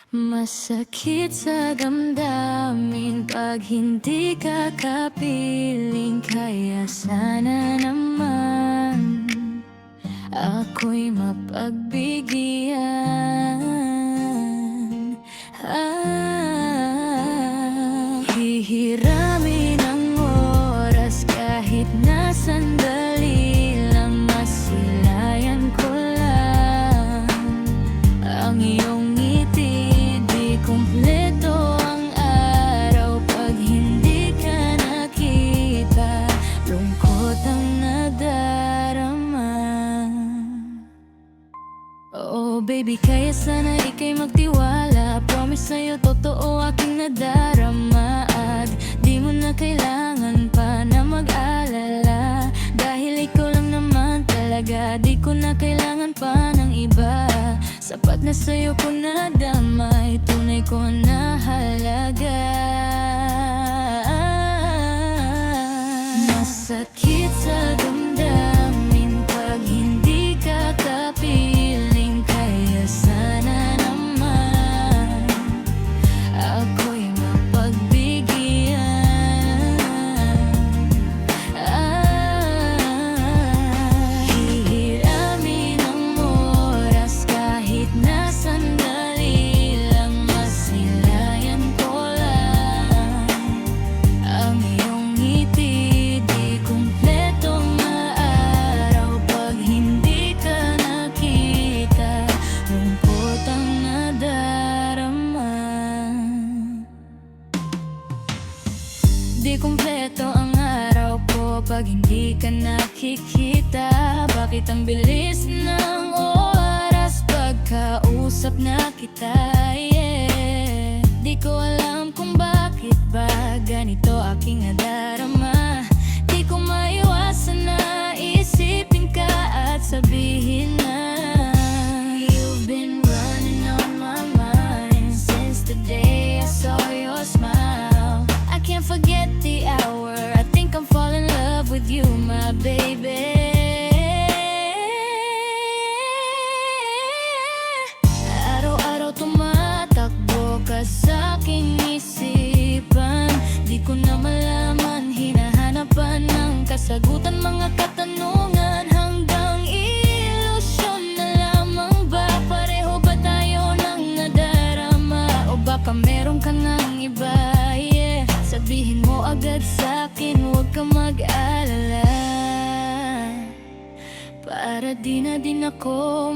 Masakit sa damdamin pag hindi ka kapiling. Kaya sana naman ako'y mapagbigyan. Hihiramin ang oras kahit na sandali lang. Masilayan ko lang ang iyong ngiti. Di kumpleto ang araw pag hindi ka nakita. Lungkot ang nadarama. Oh baby, kaya sana ika'y magtiwala. Promise sa'yo totoo aking nadarama. At di mo na kailangan pa na mag-alala, dahil ikaw lang naman talaga. Di ko na kailangan pa ng iba. Sapat na sa'yo ko nadamay, tunay ko na halaga. Masakit sa damdamin pag hindi ka kapiling. Kaya sana naman ako'y mapagbigyan. Hihiramin ang oras kahit na sandali lang. Masilayan ko lang ang iyong ngiti. Di kumpletong araw pag hindi ka nakita. Lungkot ang nadarama. Di kumpleto ang araw ko pag hindi ka nakikita. Bakit ang bilis ng oras pagkausap na kita? Yeah. Di ko alam kung bakit ba ganito aking nadarama. Di ko maiwasan na isipin ka at sabihin na you've been running on my mind since the day I saw your smile. I can't forget the hour I think I'm falling in love with you, my baby. Araw-araw tumatakbo ka sa aking isipan. Di ko na malaman, hinahanapan ng kasagutan, mga katanungan. Hanggang ilusyon na lamang ba? Pareho ba tayo ng nadarama? O baka meron ka ng iba? Yeah. Sabihin mo agad sa'kin, huwag ka mag-alala. Para di na din ako